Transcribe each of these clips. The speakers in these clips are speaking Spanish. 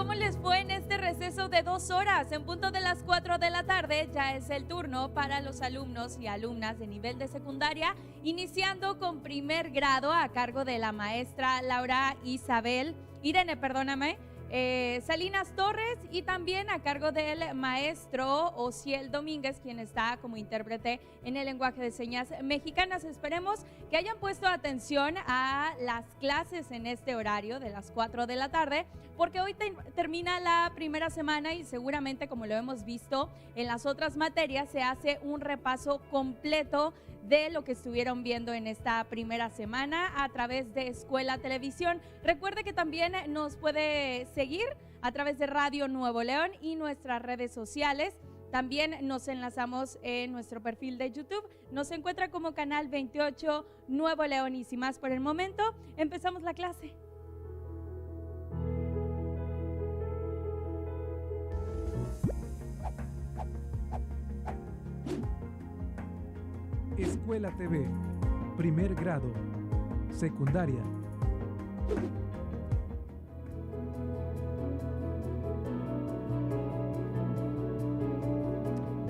¿Cómo les fue en este receso de 2 horas? En punto de las 4 de la tarde ya es el turno para los alumnos y alumnas de nivel de secundaria, iniciando con primer grado a cargo de la maestra Salinas Torres, y también a cargo del maestro Ociel Domínguez, quien está como intérprete en el lenguaje de señas mexicanas. Esperemos que hayan puesto atención a las clases en este horario de las 4 de la tarde, porque hoy termina la primera semana y seguramente, como lo hemos visto en las otras materias, se hace un repaso completo de lo que estuvieron viendo en esta primera semana a través de Escuela Televisión. Recuerde que también nos puede seguir a través de Radio Nuevo León y nuestras redes sociales. También nos enlazamos en nuestro perfil de YouTube. Nos encuentra como Canal 28 Nuevo León. Y sin más por el momento, empezamos la clase. Escuela TV, primer grado, secundaria.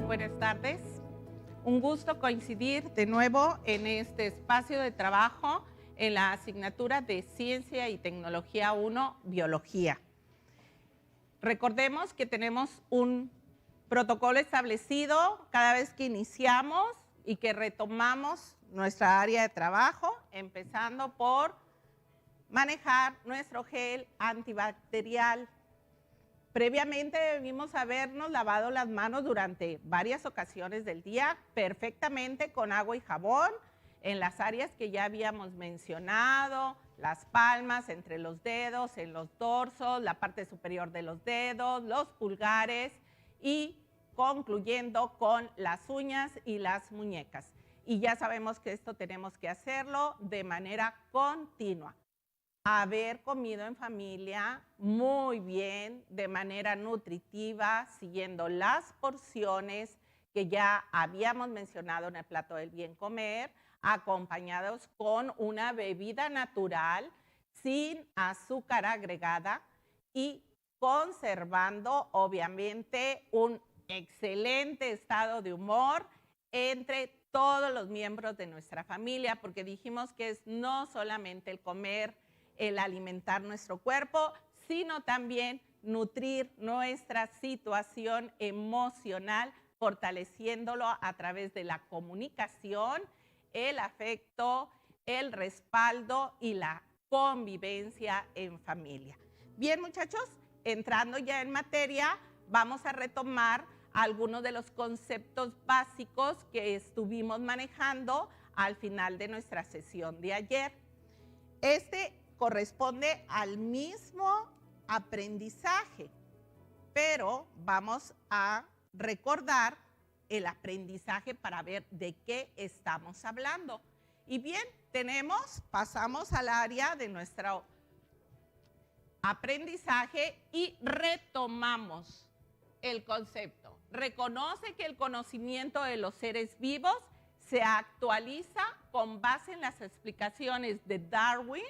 Buenas tardes, un gusto coincidir de nuevo en este espacio de trabajo en la asignatura de Ciencia y Tecnología 1, Biología. Recordemos que tenemos un protocolo establecido cada vez que iniciamos y que retomamos nuestra área de trabajo, empezando por manejar nuestro gel antibacterial. Previamente debimos habernos lavado las manos durante varias ocasiones del día, perfectamente con agua y jabón, en las áreas que ya habíamos mencionado, las palmas, entre los dedos, en los dorsos, la parte superior de los dedos, los pulgares y concluyendo con las uñas y las muñecas. Y ya sabemos que esto tenemos que hacerlo de manera continua. Haber comido en familia muy bien, de manera nutritiva, siguiendo las porciones que ya habíamos mencionado en el plato del bien comer, acompañados con una bebida natural, sin azúcar agregada y conservando obviamente un excelente estado de humor entre todos los miembros de nuestra familia, porque dijimos que es no solamente el comer, el alimentar nuestro cuerpo, sino también nutrir nuestra situación emocional, fortaleciéndolo a través de la comunicación, el afecto, el respaldo y la convivencia en familia. Bien, muchachos, entrando ya en materia, vamos a retomar algunos de los conceptos básicos que estuvimos manejando al final de nuestra sesión de ayer. Este corresponde al mismo aprendizaje, pero vamos a recordar el aprendizaje para ver de qué estamos hablando. Y bien, pasamos al área de nuestro aprendizaje y retomamos el concepto. Reconoce que el conocimiento de los seres vivos se actualiza con base en las explicaciones de Darwin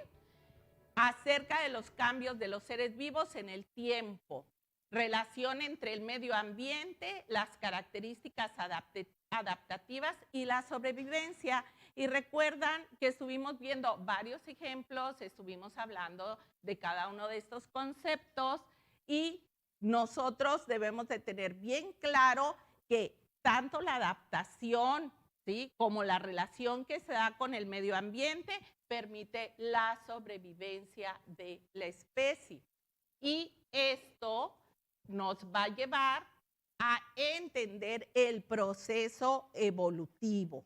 acerca de los cambios de los seres vivos en el tiempo, relación entre el medio ambiente, las características adaptativas y la sobrevivencia. Y recuerdan que estuvimos viendo varios ejemplos, estuvimos hablando de cada uno de estos conceptos y nosotros debemos de tener bien claro que tanto la adaptación, ¿sí?, como la relación que se da con el medio ambiente permite la sobrevivencia de la especie. Y esto nos va a llevar a entender el proceso evolutivo.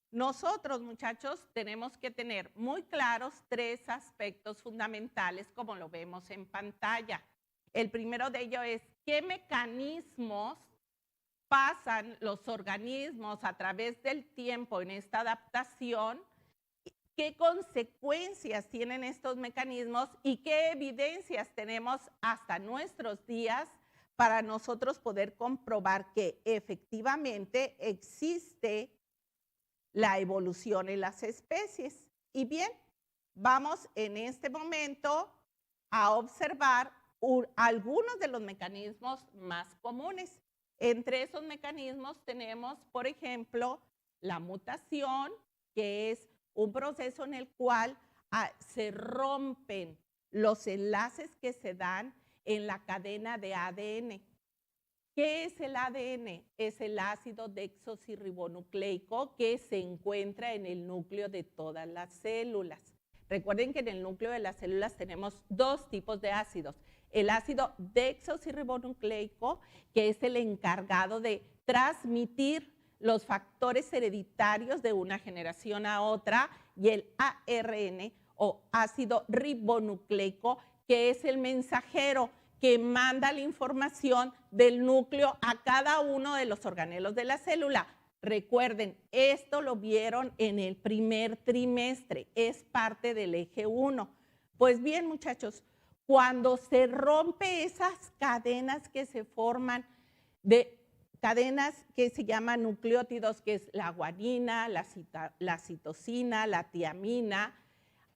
Nosotros, muchachos, tenemos que tener muy claros 3 aspectos fundamentales, como lo vemos en pantalla. El primero de ellos es qué mecanismos pasan los organismos a través del tiempo en esta adaptación, qué consecuencias tienen estos mecanismos y qué evidencias tenemos hasta nuestros días para nosotros poder comprobar que efectivamente existe la evolución en las especies. Y bien, vamos en este momento a observar algunos de los mecanismos más comunes. Entre esos mecanismos tenemos, por ejemplo, la mutación, que es un proceso en el cual se rompen los enlaces que se dan en la cadena de ADN. ¿Qué es el ADN? Es el ácido desoxirribonucleico que se encuentra en el núcleo de todas las células. Recuerden que en el núcleo de las células tenemos dos tipos de ácidos. El ácido desoxirribonucleico, que es el encargado de transmitir los factores hereditarios de una generación a otra, y el ARN o ácido ribonucleico, que es el mensajero que manda la información del núcleo a cada uno de los organelos de la célula. Recuerden, esto lo vieron en el primer trimestre, es parte del eje 1. Pues bien, muchachos, cuando se rompe esas cadenas que se forman, de cadenas que se llaman nucleótidos, que es la guanina, la citosina, la tiamina,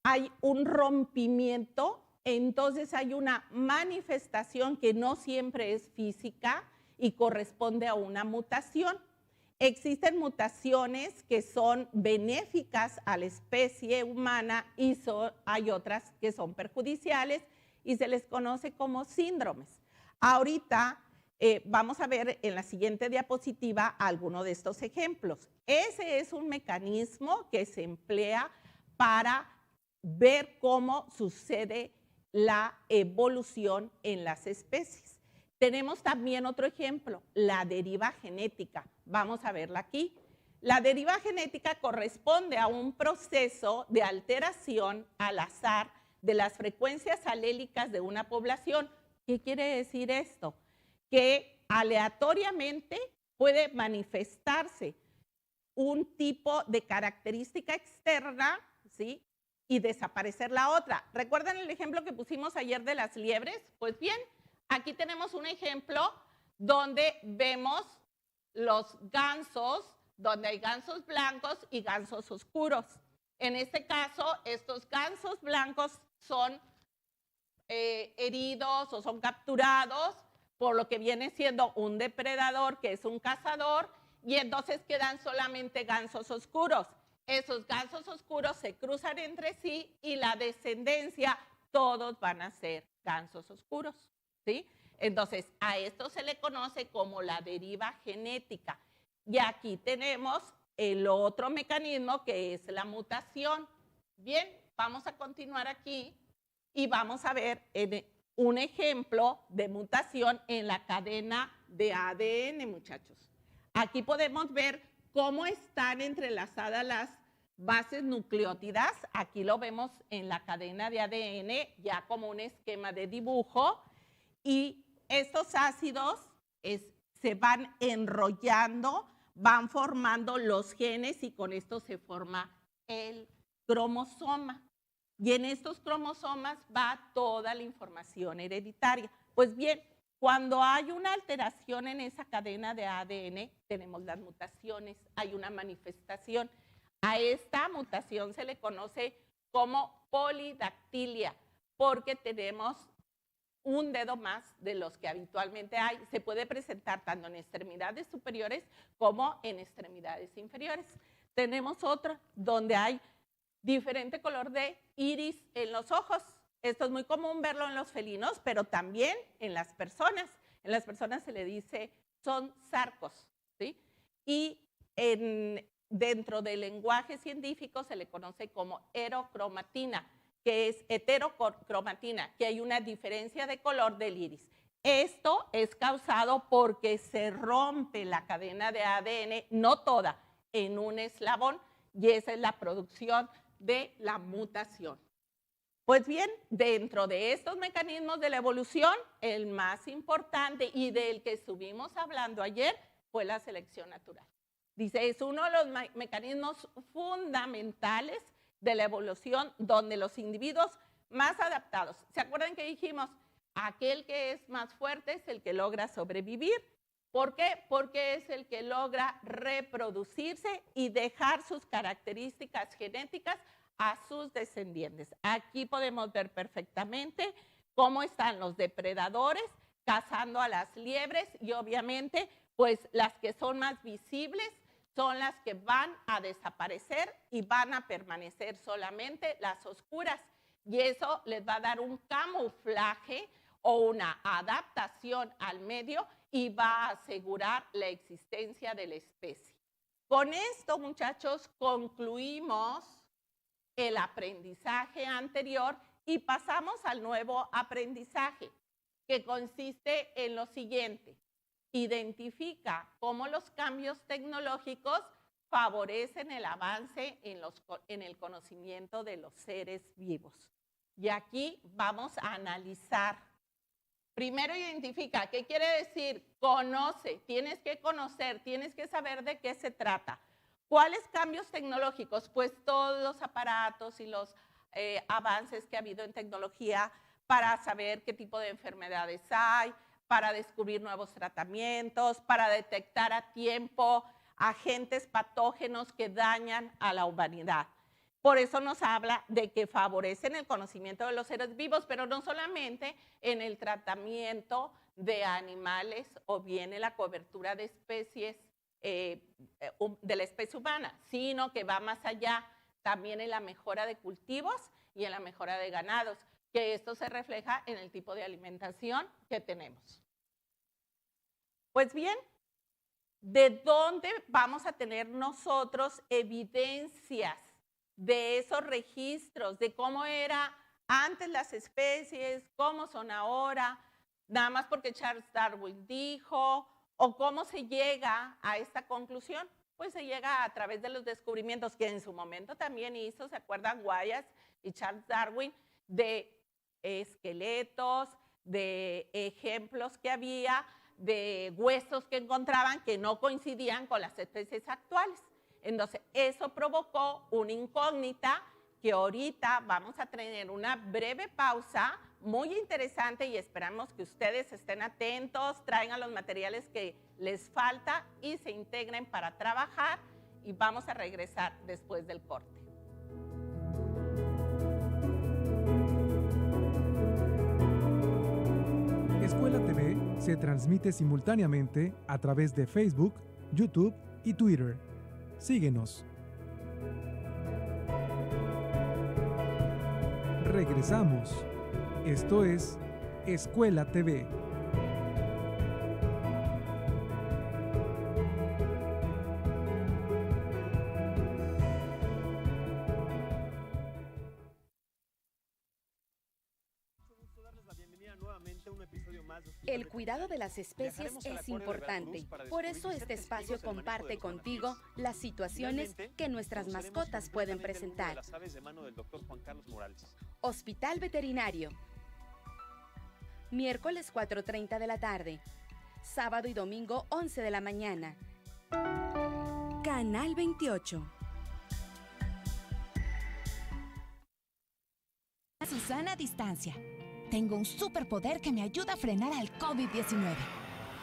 hay un rompimiento. Entonces hay una manifestación que no siempre es física y corresponde a una mutación. Existen mutaciones que son benéficas a la especie humana y hay otras que son perjudiciales y se les conoce como síndromes. Ahorita vamos a ver en la siguiente diapositiva algunos de estos ejemplos. Ese es un mecanismo que se emplea para ver cómo sucede la evolución en las especies. Tenemos también otro ejemplo, la deriva genética. Vamos a verla aquí. La deriva genética corresponde a un proceso de alteración al azar de las frecuencias alélicas de una población. ¿Qué quiere decir esto? Que aleatoriamente puede manifestarse un tipo de característica externa, ¿sí?, y desaparecer la otra. ¿Recuerdan el ejemplo que pusimos ayer de las liebres? Pues bien, aquí tenemos un ejemplo donde vemos los gansos, donde hay gansos blancos y gansos oscuros. En este caso, estos gansos blancos son heridos o son capturados por lo que viene siendo un depredador, que es un cazador, y entonces quedan solamente gansos oscuros. Esos gansos oscuros se cruzan entre sí y la descendencia, todos van a ser gansos oscuros, ¿sí? Entonces, a esto se le conoce como la deriva genética. Y aquí tenemos el otro mecanismo que es la mutación. Bien, vamos a continuar aquí y vamos a ver un ejemplo de mutación en la cadena de ADN, muchachos. Aquí podemos ver cómo están entrelazadas las bases nucleótidas. Aquí lo vemos en la cadena de ADN, ya como un esquema de dibujo. Y estos ácidos se van enrollando, van formando los genes y con esto se forma el cromosoma. Y en estos cromosomas va toda la información hereditaria. Pues bien, cuando hay una alteración en esa cadena de ADN, tenemos las mutaciones, hay una manifestación. A esta mutación se le conoce como polidactilia, porque tenemos un dedo más de los que habitualmente hay. Se puede presentar tanto en extremidades superiores como en extremidades inferiores. Tenemos otra donde hay diferente color de iris en los ojos. Esto es muy común verlo en los felinos, pero también en las personas. En las personas se le dice, son sarcos, ¿sí? Y dentro del lenguaje científico se le conoce como heterocromatina, que es heterocromatina, que hay una diferencia de color del iris. Esto es causado porque se rompe la cadena de ADN, no toda, en un eslabón, y esa es la producción de la mutación. Pues bien, dentro de estos mecanismos de la evolución, el más importante y del que estuvimos hablando ayer fue la selección natural. Dice, es uno de los mecanismos fundamentales de la evolución donde los individuos más adaptados, ¿se acuerdan que dijimos? Aquel que es más fuerte es el que logra sobrevivir. ¿Por qué? Porque es el que logra reproducirse y dejar sus características genéticas a sus descendientes. Aquí podemos ver perfectamente cómo están los depredadores cazando a las liebres y obviamente pues las que son más visibles son las que van a desaparecer y van a permanecer solamente las oscuras. Y eso les va a dar un camuflaje o una adaptación al medio y va a asegurar la existencia de la especie. Con esto, muchachos, concluimos el aprendizaje anterior y pasamos al nuevo aprendizaje, que consiste en lo siguiente. Identifica cómo los cambios tecnológicos favorecen el avance en el conocimiento de los seres vivos. Y aquí vamos a analizar. Primero identifica, ¿qué quiere decir? Conoce, tienes que conocer, tienes que saber de qué se trata. ¿Cuáles cambios tecnológicos? Pues todos los aparatos y los avances que ha habido en tecnología para saber qué tipo de enfermedades hay, para descubrir nuevos tratamientos, para detectar a tiempo agentes patógenos que dañan a la humanidad. Por eso nos habla de que favorecen el conocimiento de los seres vivos, pero no solamente en el tratamiento de animales o bien en la cobertura de especies, de la especie humana, sino que va más allá también en la mejora de cultivos y en la mejora de ganados, que esto se refleja en el tipo de alimentación que tenemos. Pues bien, ¿de dónde vamos a tener nosotros evidencias de esos registros, de cómo era antes las especies, cómo son ahora, nada más porque Charles Darwin dijo, o cómo se llega a esta conclusión? Pues se llega a través de los descubrimientos que en su momento también hizo, ¿se acuerdan Wallace y Charles Darwin? De esqueletos, de ejemplos que había, de huesos que encontraban que no coincidían con las especies actuales. Entonces, eso provocó una incógnita que ahorita vamos a tener una breve pausa muy interesante y esperamos que ustedes estén atentos, traigan los materiales que les falta y se integren para trabajar y vamos a regresar después del corte. Escuela TV se transmite simultáneamente a través de Facebook, YouTube y Twitter. Síguenos. Regresamos. Esto es Escuela TV. El cuidado de las especies es importante. Por eso este espacio comparte contigo las situaciones que nuestras mascotas pueden presentar. Hospital Veterinario. Miércoles 4:30 de la tarde. Sábado y domingo 11 de la mañana. Canal 28. Susana a distancia. Tengo un superpoder que me ayuda a frenar al COVID-19.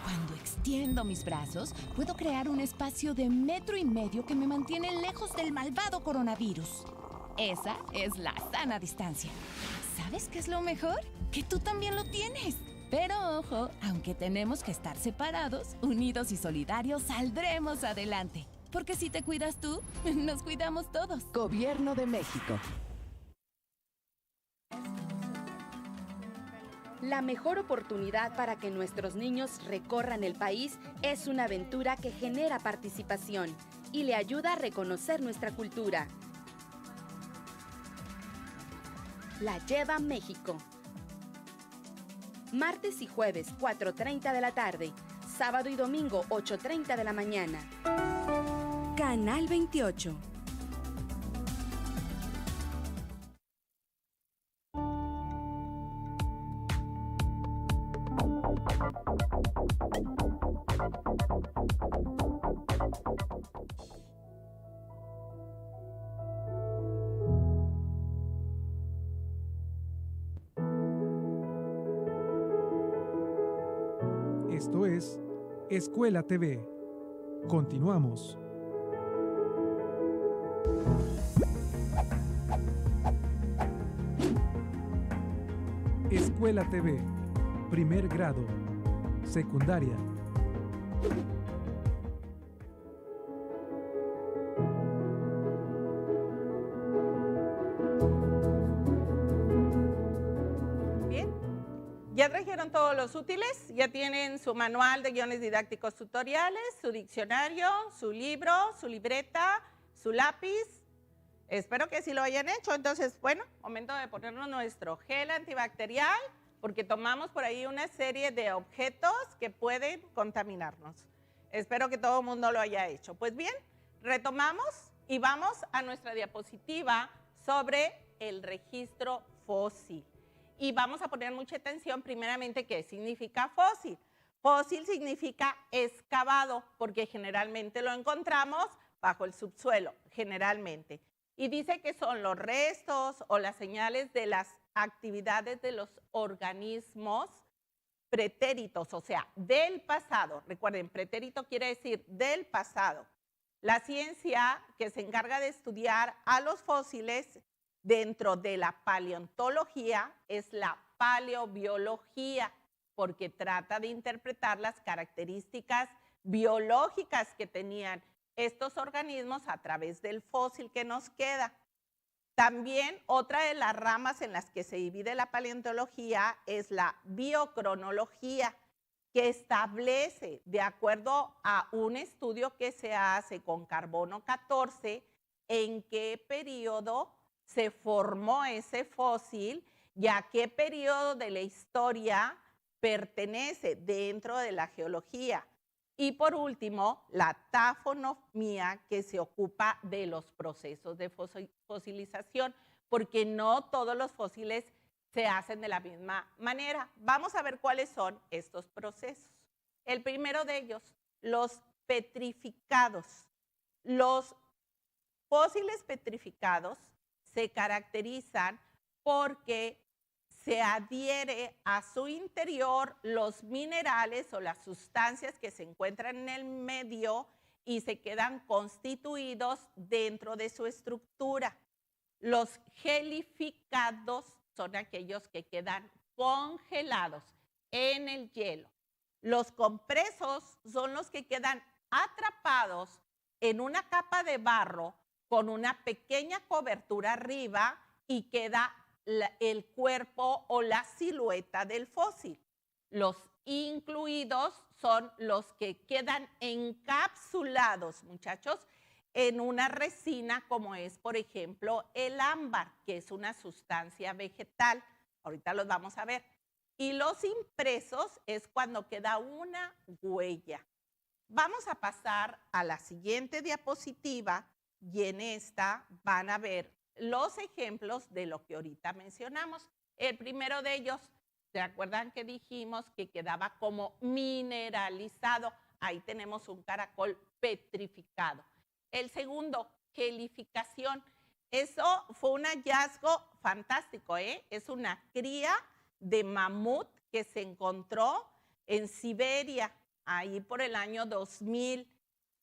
Cuando extiendo mis brazos, puedo crear un espacio de 1,5 metros que me mantiene lejos del malvado coronavirus. Esa es la sana distancia. ¿Sabes qué es lo mejor? Que tú también lo tienes. Pero ojo, aunque tenemos que estar separados, unidos y solidarios, saldremos adelante. Porque si te cuidas tú, nos cuidamos todos. Gobierno de México. La mejor oportunidad para que nuestros niños recorran el país es una aventura que genera participación y le ayuda a reconocer nuestra cultura. La Lleva México. Martes y jueves 4:30 de la tarde, sábado y domingo 8:30 de la mañana. Canal 28. Esto es Escuela TV. Continuamos. Escuela Escuela TV, primer grado, secundaria. Bien, ya trajeron todos los útiles, ya tienen su manual de guiones didácticos tutoriales, su diccionario, su libro, su libreta, su lápiz. Espero que sí lo hayan hecho. Entonces, bueno, momento de ponernos nuestro gel antibacterial, porque tomamos por ahí una serie de objetos que pueden contaminarnos. Espero que todo el mundo lo haya hecho. Pues bien, retomamos y vamos a nuestra diapositiva sobre el registro fósil. Y vamos a poner mucha atención primeramente qué significa fósil. Fósil significa excavado, porque generalmente lo encontramos bajo el subsuelo, generalmente. Y dice que son los restos o las señales de las actividades de los organismos pretéritos, o sea, del pasado. Recuerden, pretérito quiere decir del pasado. La ciencia que se encarga de estudiar a los fósiles dentro de la paleontología es la paleobiología, porque trata de interpretar las características biológicas que tenían estos organismos a través del fósil que nos queda. También otra de las ramas en las que se divide la paleontología es la biocronología, que establece, de acuerdo a un estudio que se hace con carbono 14, en qué periodo se formó ese fósil y a qué periodo de la historia pertenece dentro de la geología. Y por último, la tafonomía, que se ocupa de los procesos de fosilización, porque no todos los fósiles se hacen de la misma manera. Vamos a ver cuáles son estos procesos. El primero de ellos, los petrificados. Los fósiles petrificados se caracterizan porque se adhiere a su interior los minerales o las sustancias que se encuentran en el medio y se quedan constituidos dentro de su estructura. Los gelificados son aquellos que quedan congelados en el hielo. Los compresos son los que quedan atrapados en una capa de barro con una pequeña cobertura arriba y queda el cuerpo o la silueta del fósil. Los incluidos son los que quedan encapsulados, muchachos, en una resina como es, por ejemplo, el ámbar, que es una sustancia vegetal. Ahorita los vamos a ver. Y los impresos es cuando queda una huella. Vamos a pasar a la siguiente diapositiva y en esta van a ver los ejemplos de lo que ahorita mencionamos. El primero de ellos, ¿se acuerdan que dijimos que quedaba como mineralizado? Ahí tenemos un caracol petrificado. El segundo, gelificación. Eso fue un hallazgo fantástico, ¿eh? Es una cría de mamut que se encontró en Siberia, ahí por el año 2000.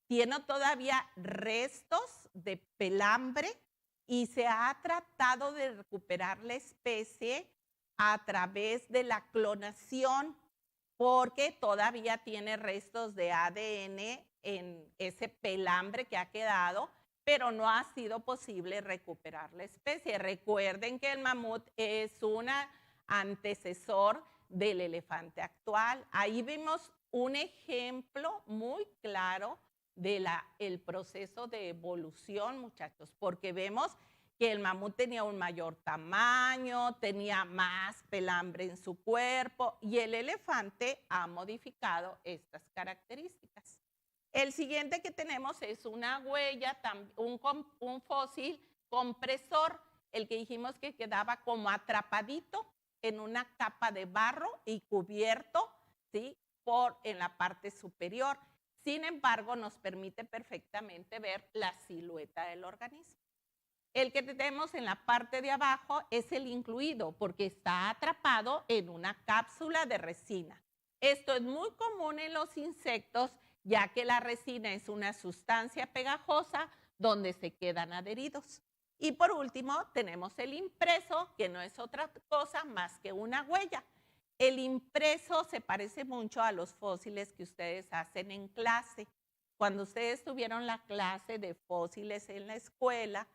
Tiene todavía restos de pelambre y se ha tratado de recuperar la especie a través de la clonación, porque todavía tiene restos de ADN en ese pelambre que ha quedado, pero no ha sido posible recuperar la especie. Recuerden que el mamut es un antecesor del elefante actual. Ahí vimos un ejemplo muy claro del proceso de evolución, muchachos, porque vemos que el mamut tenía un mayor tamaño, tenía más pelambre en su cuerpo y el elefante ha modificado estas características. El siguiente que tenemos es una huella, un fósil compresor, el que dijimos que quedaba como atrapadito en una capa de barro y cubierto, ¿sí?, en la parte superior. Sin embargo, nos permite perfectamente ver la silueta del organismo. El que tenemos en la parte de abajo es el incluido, porque está atrapado en una cápsula de resina. Esto es muy común en los insectos, ya que la resina es una sustancia pegajosa donde se quedan adheridos. Y por último, tenemos el impreso, que no es otra cosa más que una huella. El impreso se parece mucho a los fósiles que ustedes hacen en clase. Cuando ustedes tuvieron la clase de fósiles en la escuela,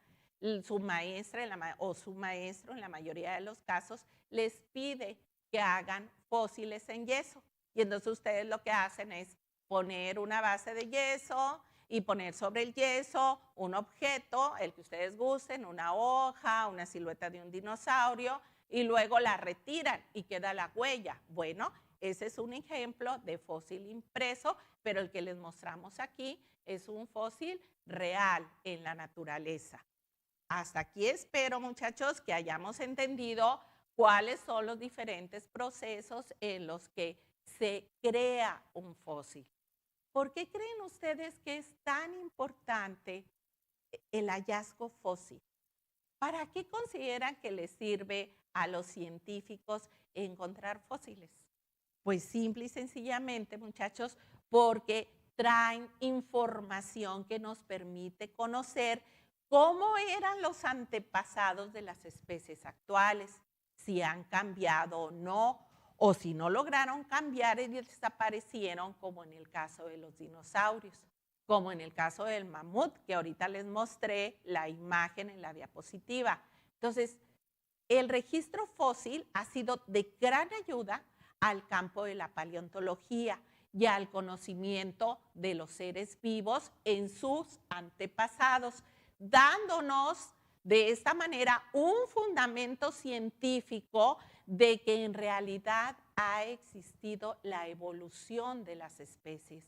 su maestra o su maestro, en la mayoría de los casos, les pide que hagan fósiles en yeso. Y entonces ustedes lo que hacen es poner una base de yeso y poner sobre el yeso un objeto, el que ustedes gusten, una hoja, una silueta de un dinosaurio, y luego la retiran y queda la huella. Bueno, ese es un ejemplo de fósil impreso, pero el que les mostramos aquí es un fósil real en la naturaleza. Hasta aquí espero, muchachos, que hayamos entendido cuáles son los diferentes procesos en los que se crea un fósil. ¿Por qué creen ustedes que es tan importante el hallazgo fósil? ¿Para qué consideran que les sirve a los científicos encontrar fósiles? Pues simple y sencillamente, muchachos, porque traen información que nos permite conocer cómo eran los antepasados de las especies actuales, si han cambiado o no, o si no lograron cambiar y desaparecieron, como en el caso de los dinosaurios, como en el caso del mamut, que ahorita les mostré la imagen en la diapositiva. Entonces, el registro fósil ha sido de gran ayuda al campo de la paleontología y al conocimiento de los seres vivos en sus antepasados, dándonos de esta manera un fundamento científico de que en realidad ha existido la evolución de las especies,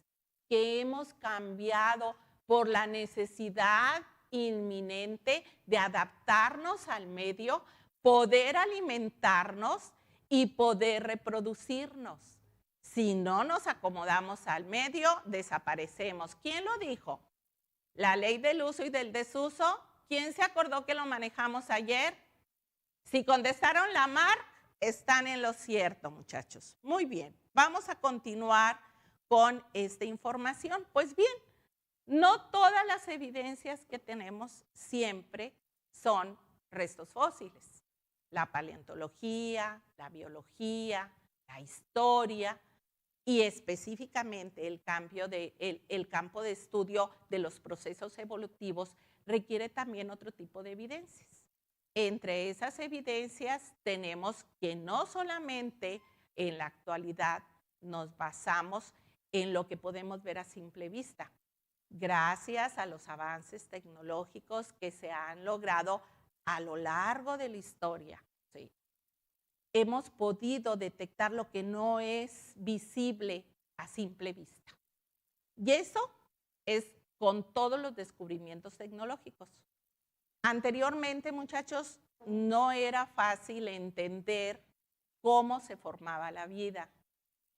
que hemos cambiado por la necesidad inminente de adaptarnos al medio, poder alimentarnos y poder reproducirnos. Si no nos acomodamos al medio, desaparecemos. ¿Quién lo dijo? La ley del uso y del desuso. ¿Quién se acordó que lo manejamos ayer? Si contestaron la mar, están en lo cierto, muchachos. Muy bien, vamos a continuar con esta información. Pues bien, no todas las evidencias que tenemos siempre son restos fósiles. La paleontología, la biología, la historia y específicamente el campo de estudio de los procesos evolutivos requiere también otro tipo de evidencias. Entre esas evidencias tenemos que no solamente en la actualidad nos basamos en lo que podemos ver a simple vista. Gracias a los avances tecnológicos que se han logrado a lo largo de la historia, ¿sí? Hemos podido detectar lo que no es visible a simple vista. Y eso es con todos los descubrimientos tecnológicos. Anteriormente, muchachos, no era fácil entender cómo se formaba la vida,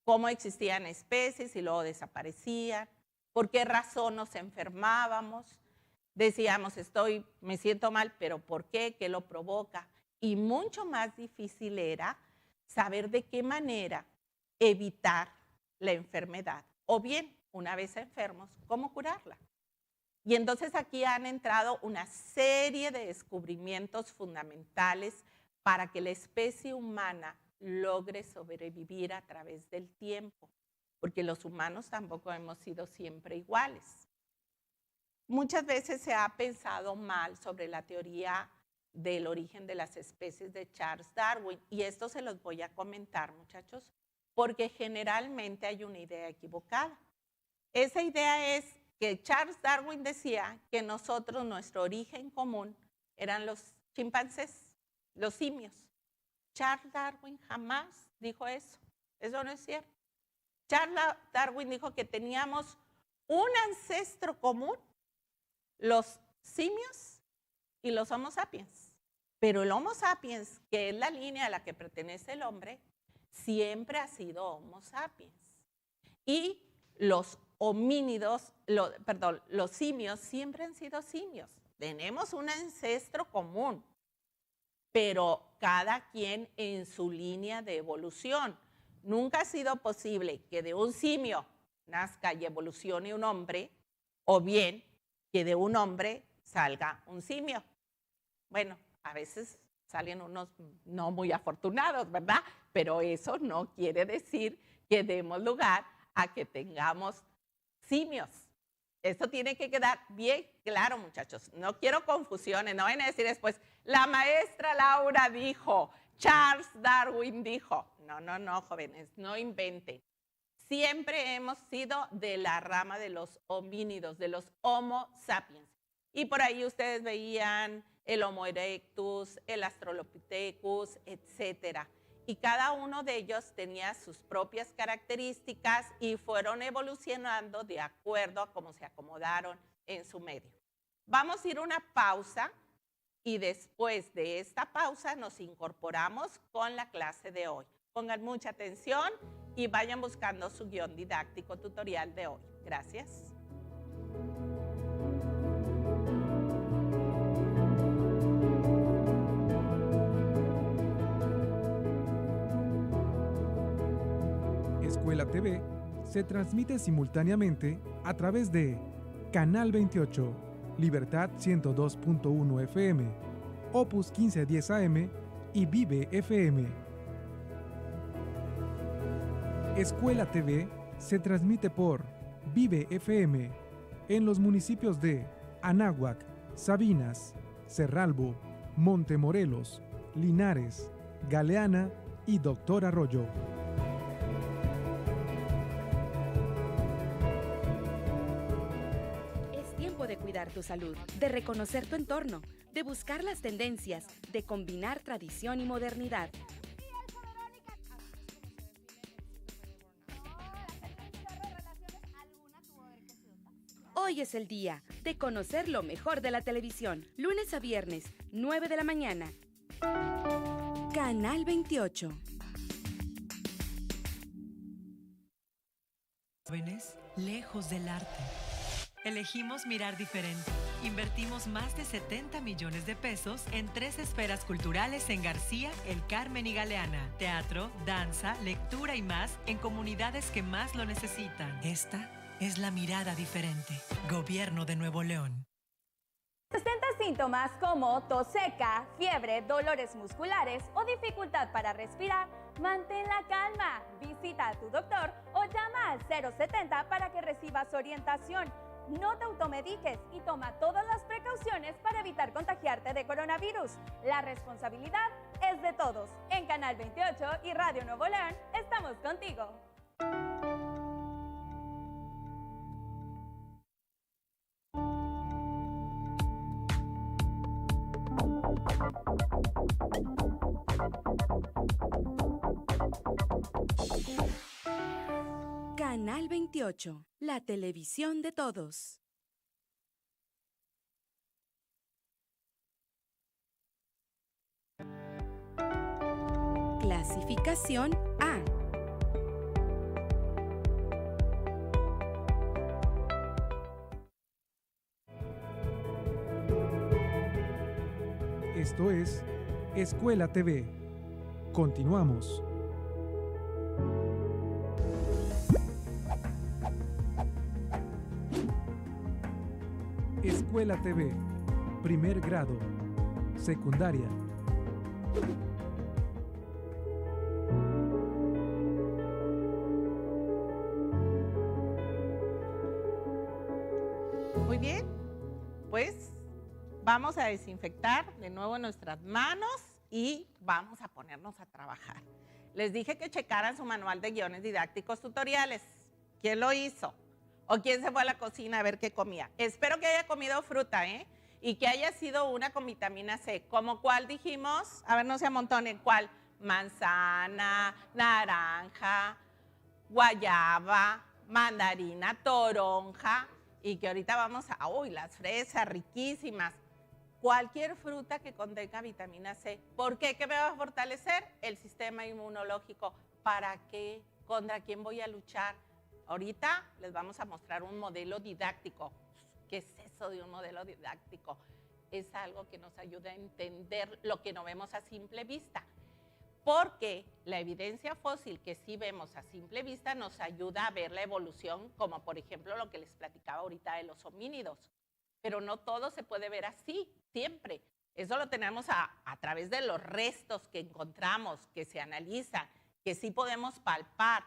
cómo existían especies y luego desaparecían, por qué razón nos enfermábamos. Decíamos, me siento mal, pero ¿por qué? ¿Qué lo provoca? Y mucho más difícil era saber de qué manera evitar la enfermedad. O bien, una vez enfermos, ¿cómo curarla? Y entonces aquí han entrado una serie de descubrimientos fundamentales para que la especie humana logre sobrevivir a través del tiempo, porque los humanos tampoco hemos sido siempre iguales. Muchas veces se ha pensado mal sobre la teoría del origen de las especies de Charles Darwin, y esto se los voy a comentar, muchachos, porque generalmente hay una idea equivocada. Esa idea es que Charles Darwin decía que nosotros, nuestro origen común, eran los chimpancés, los simios. Charles Darwin jamás dijo eso. Eso no es cierto. Charles Darwin dijo que teníamos un ancestro común, los simios y los Homo sapiens. Pero el Homo sapiens, que es la línea a la que pertenece el hombre, siempre ha sido Homo sapiens. Y los homínidos, los simios siempre han sido simios. Tenemos un ancestro común, pero cada quien en su línea de evolución. Nunca ha sido posible que de un simio nazca y evolucione un hombre, o bien que de un hombre salga un simio. Bueno, a veces salen unos no muy afortunados, ¿verdad? Pero eso no quiere decir que demos lugar a que tengamos simios. Esto tiene que quedar bien claro, muchachos. No quiero confusiones, no vayan a decir después, la maestra Laura dijo, Charles Darwin dijo. No, no, no, jóvenes, no inventen. Siempre hemos sido de la rama de los homínidos, de los Homo sapiens. Y por ahí ustedes veían el Homo erectus, el Australopithecus, etcétera. Y cada uno de ellos tenía sus propias características y fueron evolucionando de acuerdo a cómo se acomodaron en su medio. Vamos a ir a una pausa y después de esta pausa nos incorporamos con la clase de hoy. Pongan mucha atención y vayan buscando su guión didáctico tutorial de hoy. Gracias. Escuela TV se transmite simultáneamente a través de Canal 28, Libertad 102.1 FM, Opus 1510 AM y Vive FM. Escuela TV se transmite por Vive FM en los municipios de Anáhuac, Sabinas, Cerralbo, Montemorelos, Linares, Galeana y Doctor Arroyo. Es tiempo de cuidar tu salud, de reconocer tu entorno, de buscar las tendencias, de combinar tradición y modernidad. Hoy es el día de conocer lo mejor de la televisión. Lunes a viernes, 9 de la mañana. Canal 28. Jóvenes, lejos del arte. Elegimos mirar diferente. Invertimos más de 70 millones de pesos en 3 esferas culturales en García, El Carmen y Galeana. Teatro, danza, lectura y más en comunidades que más lo necesitan. Esta es la mirada diferente. Gobierno de Nuevo León. ¿Presentas síntomas como tos seca, fiebre, dolores musculares o dificultad para respirar? Mantén la calma. Visita a tu doctor o llama al 070 para que recibas orientación. No te automediques y toma todas las precauciones para evitar contagiarte de coronavirus. La responsabilidad es de todos. En Canal 28 y Radio Nuevo León estamos contigo. Canal 28, la televisión de todos. Clasificación A. Esto es Escuela TV. Continuamos. Escuela TV, primer grado, secundaria. Muy bien, pues vamos a desinfectar de nuevo nuestras manos y vamos a ponernos a trabajar. Les dije que checaran su manual de guiones didácticos tutoriales. ¿Quién lo hizo? ¿O quién se fue a la cocina a ver qué comía? Espero que haya comido fruta, ¿eh? Y que haya sido una con vitamina C. ¿Como cuál dijimos? A ver, no se amontonen. ¿Cuál? Manzana, naranja, guayaba, mandarina, toronja. Y que ahorita vamos a, uy, las fresas riquísimas. Cualquier fruta que contenga vitamina C. ¿Por qué? ¿Qué me va a fortalecer? El sistema inmunológico. ¿Para qué? ¿Contra quién voy a luchar? Ahorita les vamos a mostrar un modelo didáctico. ¿Qué es eso de un modelo didáctico? Es algo que nos ayuda a entender lo que no vemos a simple vista. Porque la evidencia fósil que sí vemos a simple vista nos ayuda a ver la evolución, como por ejemplo lo que les platicaba ahorita de los homínidos. Pero no todo se puede ver así, siempre. Eso lo tenemos a través de los restos que encontramos, que se analizan, que sí podemos palpar,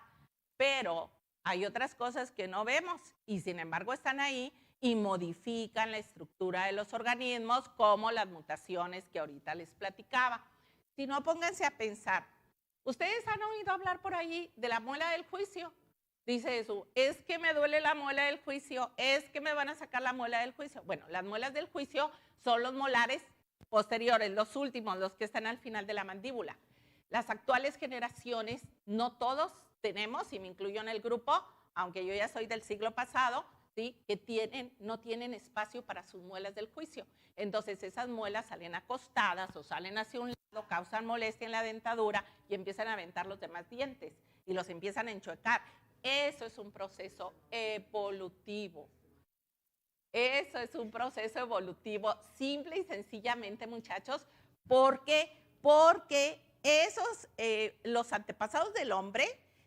pero hay otras cosas que no vemos y sin embargo están ahí y modifican la estructura de los organismos, como las mutaciones que ahorita les platicaba. Si no, pónganse a pensar. ¿Ustedes han oído hablar por ahí de la muela del juicio? Dice Jesús, es que me duele la muela del juicio, es que me van a sacar la muela del juicio. Bueno, las muelas del juicio son los molares posteriores, los últimos, los que están al final de la mandíbula. Las actuales generaciones, no todos tenemos, y me incluyo en el grupo, aunque yo ya soy del siglo pasado, ¿sí?, que no tienen espacio para sus muelas del juicio. Entonces esas muelas salen acostadas o salen hacia un lado, causan molestia en la dentadura y empiezan a aventar los demás dientes y los empiezan a enchuecar. Eso es un proceso evolutivo. Eso es un proceso evolutivo, simple y sencillamente, muchachos, porque los antepasados del hombre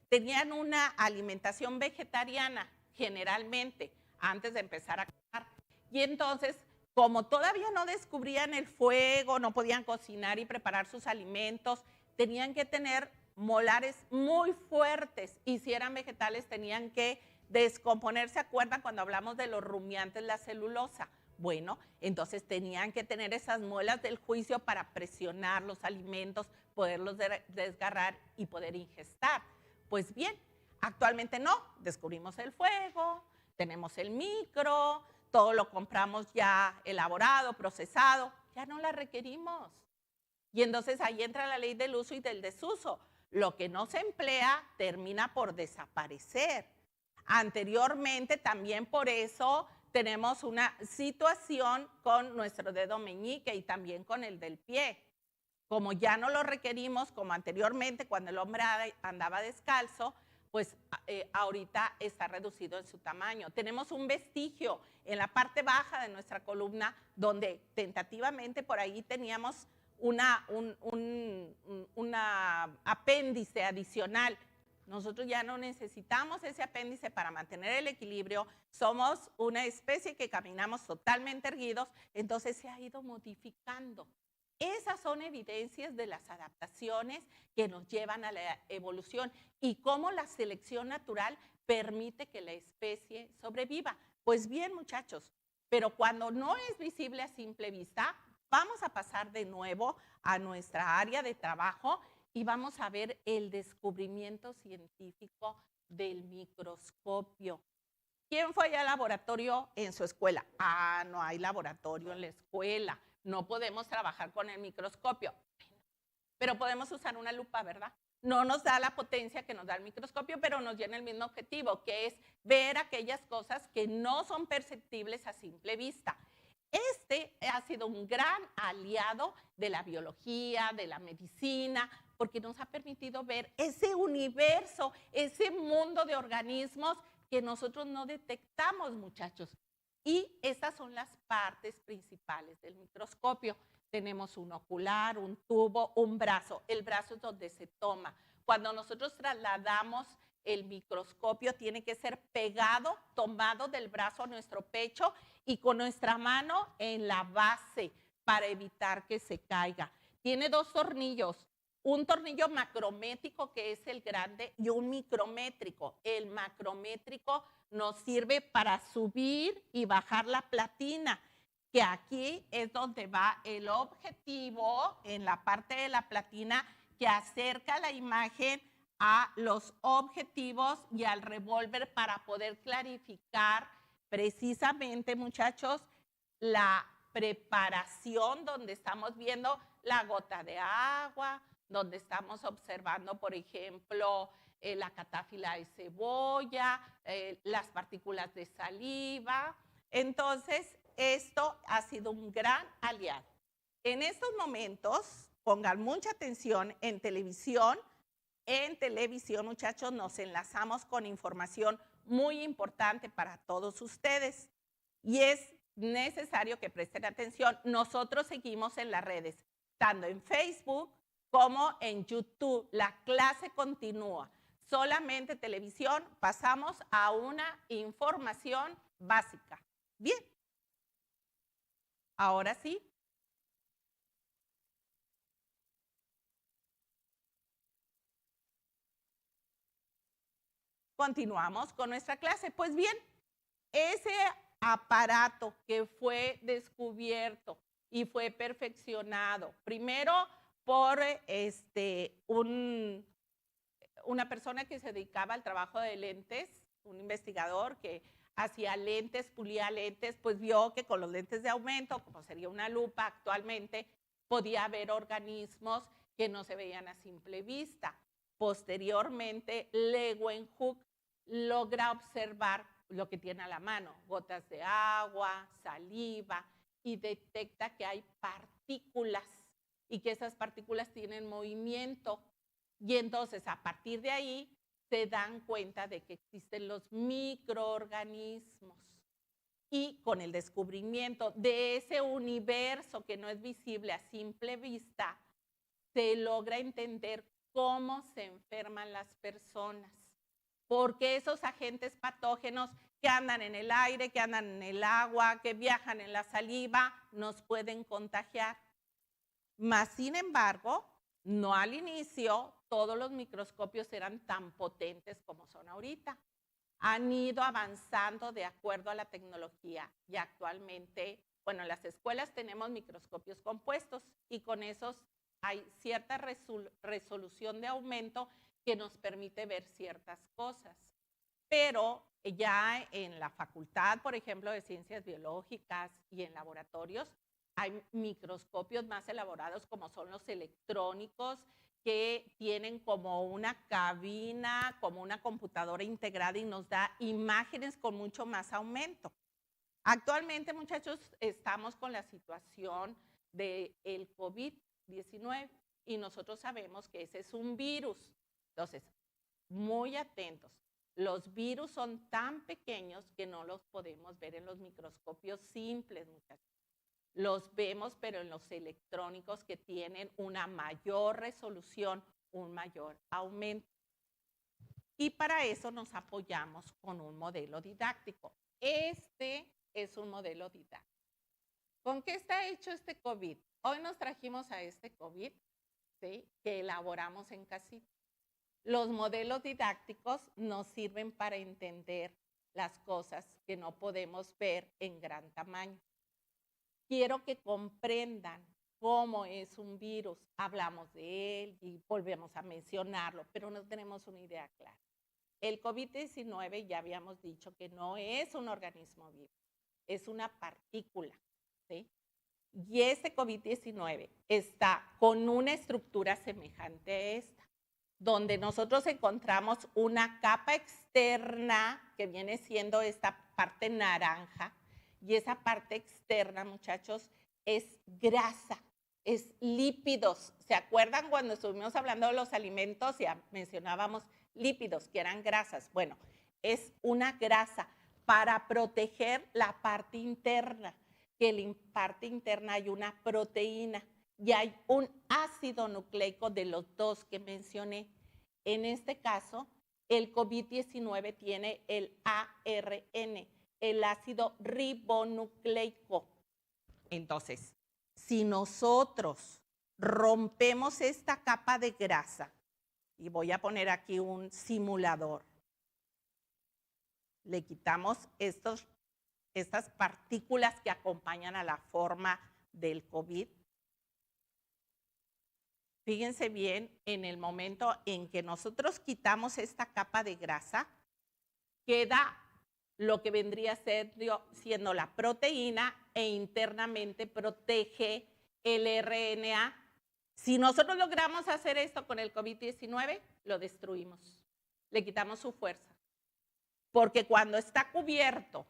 tenían una alimentación vegetariana, generalmente, antes de empezar a cazar. Y entonces, como todavía no descubrían el fuego, no podían cocinar y preparar sus alimentos, tenían que tener molares muy fuertes, y si eran vegetales tenían que descomponer. ¿Se acuerdan cuando hablamos de los rumiantes, la celulosa? Bueno, entonces tenían que tener esas muelas del juicio para presionar los alimentos, poderlos desgarrar y poder ingestar. Pues bien, actualmente no, descubrimos el fuego, tenemos el micro, todo lo compramos ya elaborado, procesado, ya no la requerimos. Y entonces ahí entra la ley del uso y del desuso. Lo que no se emplea termina por desaparecer. Anteriormente también por eso tenemos una situación con nuestro dedo meñique y también con el del pie. Como ya no lo requerimos, como anteriormente cuando el hombre andaba descalzo, pues ahorita está reducido en su tamaño. Tenemos un vestigio en la parte baja de nuestra columna donde tentativamente por ahí teníamos un apéndice adicional. Nosotros ya no necesitamos ese apéndice para mantener el equilibrio. Somos una especie que caminamos totalmente erguidos, entonces se ha ido modificando. Esas son evidencias de las adaptaciones que nos llevan a la evolución y cómo la selección natural permite que la especie sobreviva. Pues bien, muchachos, pero cuando no es visible a simple vista, vamos a pasar de nuevo a nuestra área de trabajo y vamos a ver el descubrimiento científico del microscopio. ¿Quién fue allá al laboratorio en su escuela? Ah, no hay laboratorio en la escuela. No podemos trabajar con el microscopio. Pero podemos usar una lupa, ¿verdad? No nos da la potencia que nos da el microscopio, pero nos llena el mismo objetivo, que es ver aquellas cosas que no son perceptibles a simple vista. Este ha sido un gran aliado de la biología, de la medicina, porque nos ha permitido ver ese universo, ese mundo de organismos que nosotros no detectamos, muchachos. Y estas son las partes principales del microscopio. Tenemos un ocular, un tubo, un brazo. El brazo es donde se toma. Cuando nosotros trasladamos el microscopio, tiene que ser pegado, tomado del brazo a nuestro pecho y con nuestra mano en la base para evitar que se caiga. Tiene dos tornillos. Un tornillo macrométrico, que es el grande, y un micrométrico. El macrométrico nos sirve para subir y bajar la platina, que aquí es donde va el objetivo, en la parte de la platina, que acerca la imagen a los objetivos y al revólver para poder clarificar precisamente, muchachos, la preparación donde estamos viendo la gota de agua, donde estamos observando, por ejemplo, la catáfila de cebolla, las partículas de saliva. Entonces, esto ha sido un gran aliado. En estos momentos, pongan mucha atención en televisión. En televisión, muchachos, nos enlazamos con información muy importante para todos ustedes. Y es necesario que presten atención. Nosotros seguimos en las redes, tanto en Facebook como en YouTube. La clase continúa. Solamente televisión, pasamos a una información básica. Bien. Ahora sí, continuamos con nuestra clase. Pues bien, ese aparato que fue descubierto y fue perfeccionado, primero por una persona que se dedicaba al trabajo de lentes, un investigador que hacía lentes, pulía lentes, pues vio que con los lentes de aumento, como sería una lupa actualmente, podía ver organismos que no se veían a simple vista. Posteriormente, Leeuwenhoek logra observar lo que tiene a la mano, gotas de agua, saliva, y detecta que hay partículas y que esas partículas tienen movimiento. Y entonces, a partir de ahí, se dan cuenta de que existen los microorganismos. Y con el descubrimiento de ese universo que no es visible a simple vista, se logra entender cómo se enferman las personas. Porque esos agentes patógenos que andan en el aire, que andan en el agua, que viajan en la saliva, nos pueden contagiar. Mas, sin embargo, no al inicio todos los microscopios eran tan potentes como son ahorita. Han ido avanzando de acuerdo a la tecnología y actualmente, bueno, en las escuelas tenemos microscopios compuestos y con esos hay cierta resolución de aumento que nos permite ver ciertas cosas. Pero ya en la facultad, por ejemplo, de ciencias biológicas y en laboratorios, hay microscopios más elaborados como son los electrónicos, que tienen como una cabina, como una computadora integrada y nos da imágenes con mucho más aumento. Actualmente, muchachos, estamos con la situación del COVID-19 y nosotros sabemos que ese es un virus. Entonces, muy atentos. Los virus son tan pequeños que no los podemos ver en los microscopios simples, muchachos. Los vemos, pero en los electrónicos que tienen una mayor resolución, un mayor aumento. Y para eso nos apoyamos con un modelo didáctico. Este es un modelo didáctico. ¿Con qué está hecho este COVID? Hoy nos trajimos a este COVID, ¿sí?, que elaboramos en casita. Los modelos didácticos nos sirven para entender las cosas que no podemos ver en gran tamaño. Quiero que comprendan cómo es un virus. Hablamos de él y volvemos a mencionarlo, pero no tenemos una idea clara. El COVID-19 ya habíamos dicho que no es un organismo vivo, es una partícula, ¿sí? Y ese COVID-19 está con una estructura semejante a esta, donde nosotros encontramos una capa externa que viene siendo esta parte naranja, y esa parte externa, muchachos, es grasa, es lípidos. ¿Se acuerdan cuando estuvimos hablando de los alimentos? Ya mencionábamos lípidos, que eran grasas. Bueno, es una grasa para proteger la parte interna, que en la parte interna hay una proteína y hay un ácido nucleico de los dos que mencioné. En este caso, el COVID-19 tiene el ARN, el ácido ribonucleico. Entonces, si nosotros rompemos esta capa de grasa, y voy a poner aquí un simulador, le quitamos estas partículas que acompañan a la forma del COVID. Fíjense bien, en el momento en que nosotros quitamos esta capa de grasa, queda lo que vendría siendo la proteína e internamente protege el RNA. Si nosotros logramos hacer esto con el COVID-19, lo destruimos, le quitamos su fuerza. Porque cuando está cubierto,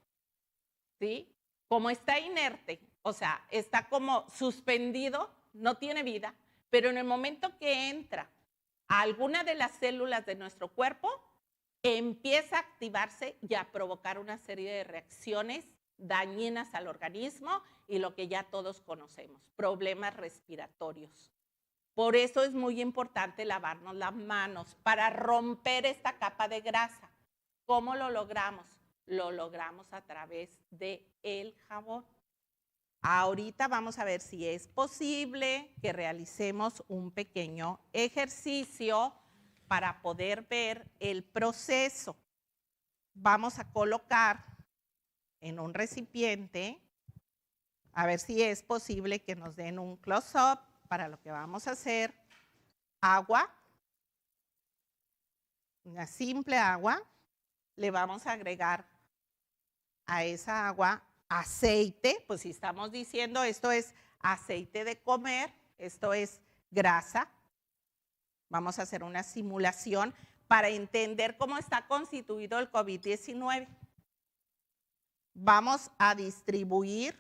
¿sí?, como está inerte, o sea, está como suspendido, no tiene vida, pero en el momento que entra a alguna de las células de nuestro cuerpo, empieza a activarse y a provocar una serie de reacciones dañinas al organismo y lo que ya todos conocemos, problemas respiratorios. Por eso es muy importante lavarnos las manos para romper esta capa de grasa. ¿Cómo lo logramos? Lo logramos a través del jabón. Ahorita vamos a ver si es posible que realicemos un pequeño ejercicio para poder ver el proceso. vamos a colocar en un recipiente, a ver si es posible que nos den un close-up para lo que vamos a hacer, agua, una simple agua, le vamos a agregar a esa agua aceite, pues si estamos diciendo esto es aceite de comer, esto es grasa, vamos a hacer una simulación para entender cómo está constituido el COVID-19. Vamos a distribuir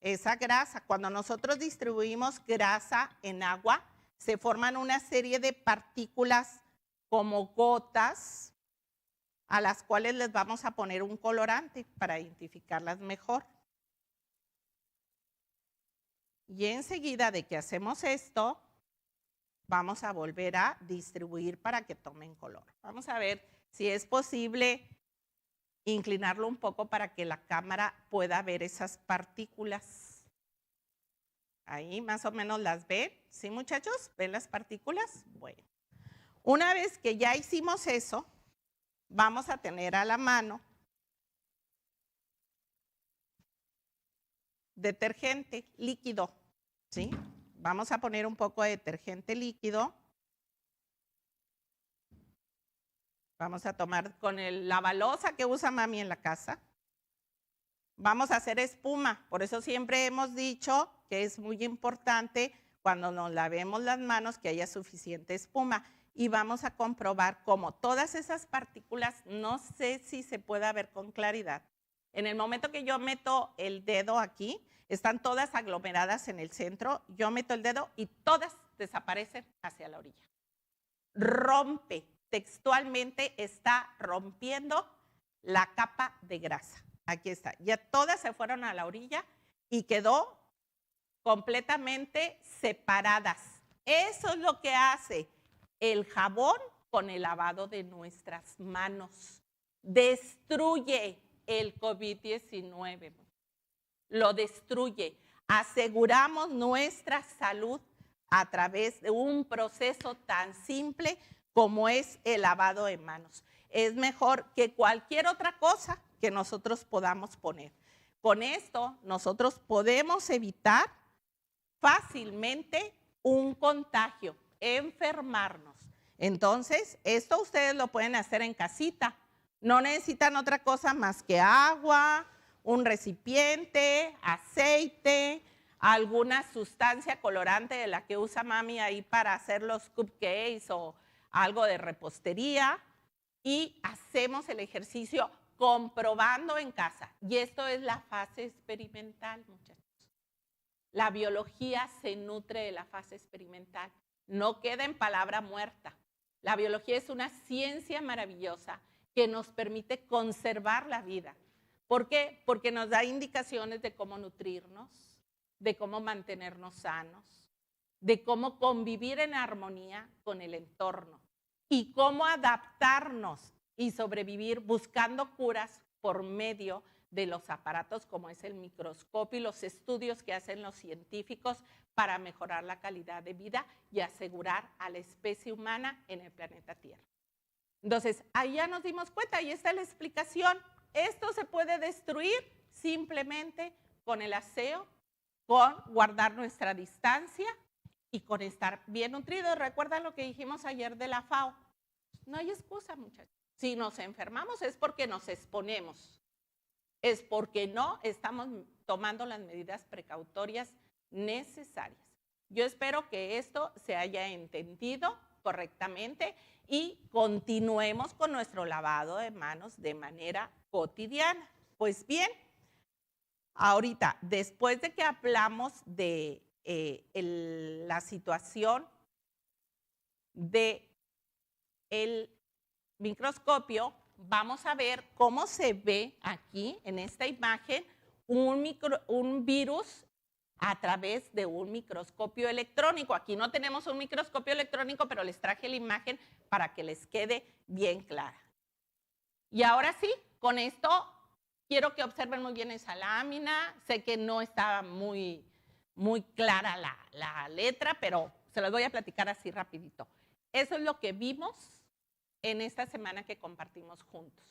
esa grasa. Cuando nosotros distribuimos grasa en agua, se forman una serie de partículas como gotas a las cuales les vamos a poner un colorante para identificarlas mejor. Y enseguida de que hacemos esto, vamos a volver a distribuir para que tomen color. Vamos a ver si es posible inclinarlo un poco para que la cámara pueda ver esas partículas. Ahí más o menos las ven. ¿Sí, muchachos? ¿Ven las partículas? Bueno. Una vez que ya hicimos eso, vamos a tener a la mano detergente líquido, ¿sí? Vamos a poner un poco de detergente líquido. Vamos a tomar con la balosa que usa mami en la casa. Vamos a hacer espuma, por eso siempre hemos dicho que es muy importante cuando nos lavemos las manos que haya suficiente espuma. Y vamos a comprobar cómo todas esas partículas, no sé si se pueda ver con claridad. En el momento que yo meto el dedo aquí, están todas aglomeradas en el centro, yo meto el dedo y todas desaparecen hacia la orilla. Rompe, textualmente está rompiendo la capa de grasa. Aquí está, ya todas se fueron a la orilla y quedó completamente separadas. Eso es lo que hace el jabón con el lavado de nuestras manos. Destruye el COVID-19. Lo destruye. Aseguramos nuestra salud a través de un proceso tan simple como es el lavado de manos. Es mejor que cualquier otra cosa que nosotros podamos poner. Con esto nosotros podemos evitar fácilmente un contagio, enfermarnos. Entonces, esto ustedes lo pueden hacer en casita. No necesitan otra cosa más que agua, un recipiente, aceite, alguna sustancia colorante de la que usa mami ahí para hacer los cupcakes o algo de repostería. Y hacemos el ejercicio comprobando en casa. Y esto es la fase experimental, muchachos. La biología se nutre de la fase experimental. No queda en palabra muerta. La biología es una ciencia maravillosa que nos permite conservar la vida. ¿Por qué? Porque nos da indicaciones de cómo nutrirnos, de cómo mantenernos sanos, de cómo convivir en armonía con el entorno y cómo adaptarnos y sobrevivir buscando curas por medio de los aparatos como es el microscopio y los estudios que hacen los científicos para mejorar la calidad de vida y asegurar a la especie humana en el planeta Tierra. Entonces, ahí ya nos dimos cuenta, ahí está la explicación. Esto se puede destruir simplemente con el aseo, con guardar nuestra distancia y con estar bien nutridos. ¿Recuerdan lo que dijimos ayer de la FAO? No hay excusa, muchachos. Si nos enfermamos es porque nos exponemos. Es porque no estamos tomando las medidas precautorias necesarias. Yo espero que esto se haya entendido correctamente y continuemos con nuestro lavado de manos de manera cotidiana. Pues bien, ahorita, después de que hablamos de la situación del microscopio, vamos a ver cómo se ve aquí en esta imagen un virus a través de un microscopio electrónico. Aquí no tenemos un microscopio electrónico, pero les traje la imagen para que les quede bien clara. Y ahora sí, con esto quiero que observen muy bien esa lámina. Sé que no está muy clara la letra, pero se las voy a platicar así rapidito. Eso es lo que vimos en esta semana que compartimos juntos.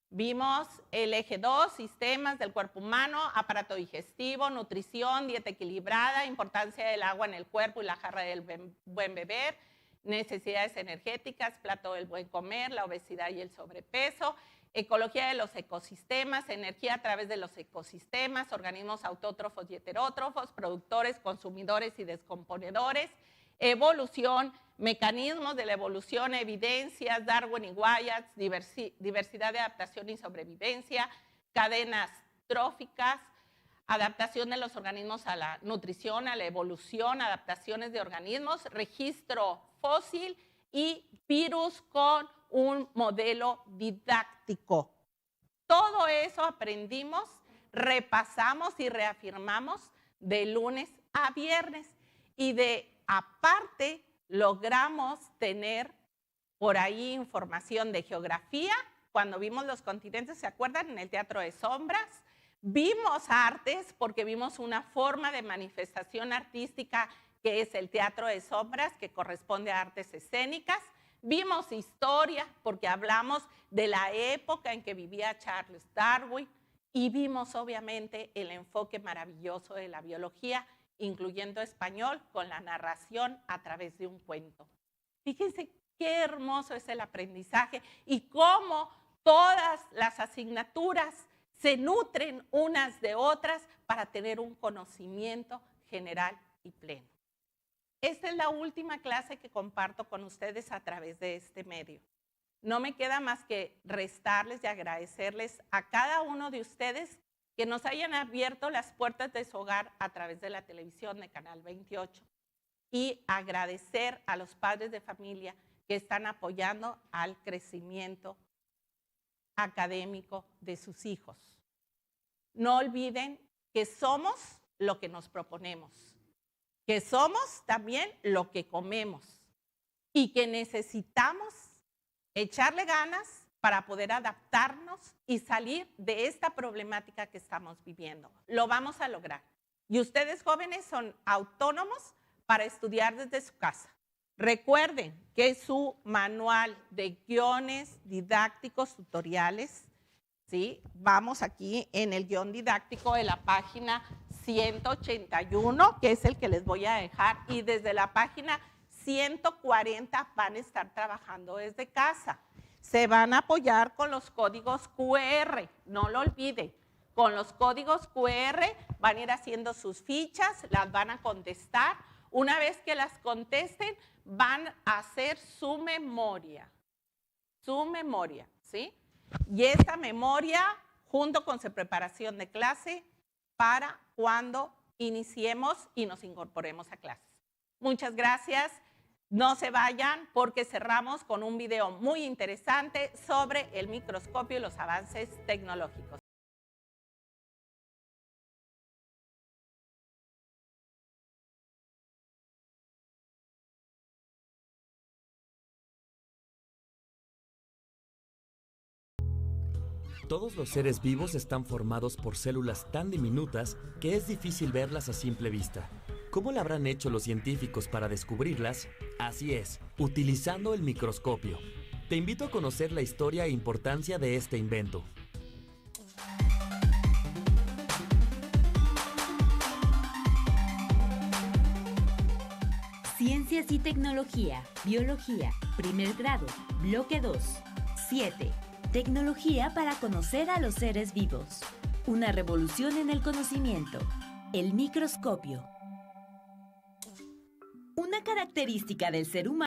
Vimos el eje 2, sistemas del cuerpo humano, aparato digestivo, nutrición, dieta equilibrada, importancia del agua en el cuerpo y la jarra del buen beber, necesidades energéticas, plato del buen comer, la obesidad y el sobrepeso, ecología de los ecosistemas, energía a través de los ecosistemas, organismos autótrofos y heterótrofos, productores, consumidores y descomponedores, evolución, mecanismos de la evolución, evidencias, Darwin y Wyatt, diversidad de adaptación y sobrevivencia, cadenas tróficas, adaptación de los organismos a la nutrición, a la evolución, adaptaciones de organismos, registro fósil y virus con un modelo didáctico. Todo eso aprendimos, repasamos y reafirmamos de lunes a viernes y aparte logramos tener por ahí información de geografía. Cuando vimos los continentes, ¿se acuerdan? En el Teatro de Sombras. Vimos artes porque vimos una forma de manifestación artística que es el Teatro de Sombras, que corresponde a artes escénicas. Vimos historia porque hablamos de la época en que vivía Charles Darwin y vimos obviamente el enfoque maravilloso de la biología, incluyendo español, con la narración a través de un cuento. Fíjense qué hermoso es el aprendizaje y cómo todas las asignaturas se nutren unas de otras para tener un conocimiento general y pleno. Esta es la última clase que comparto con ustedes a través de este medio. No me queda más que restarles y agradecerles a cada uno de ustedes que nos hayan abierto las puertas de su hogar a través de la televisión de Canal 28 y agradecer a los padres de familia que están apoyando al crecimiento académico de sus hijos. No olviden que somos lo que nos proponemos, que somos también lo que comemos y que necesitamos echarle ganas para poder adaptarnos y salir de esta problemática que estamos viviendo. Lo vamos a lograr. Y ustedes jóvenes son autónomos para estudiar desde su casa. Recuerden que su manual de guiones didácticos tutoriales, ¿sí? Vamos aquí en el guión didáctico de la página 181, que es el que les voy a dejar, y desde la página 140 van a estar trabajando desde casa. Se van a apoyar con los códigos QR, no lo olviden. Con los códigos QR van a ir haciendo sus fichas, las van a contestar. Una vez que las contesten, van a hacer su memoria, ¿sí? Y esta memoria, junto con su preparación de clase, para cuando iniciemos y nos incorporemos a clases. Muchas gracias. No se vayan porque cerramos con un video muy interesante sobre el microscopio y los avances tecnológicos. Todos los seres vivos están formados por células tan diminutas que es difícil verlas a simple vista. ¿Cómo lo habrán hecho los científicos para descubrirlas? Así es, utilizando el microscopio. Te invito a conocer la historia e importancia de este invento. Ciencias y tecnología, biología, primer grado, bloque 2, 7. Tecnología para conocer a los seres vivos. Una revolución en el conocimiento. El microscopio. Una característica del ser humano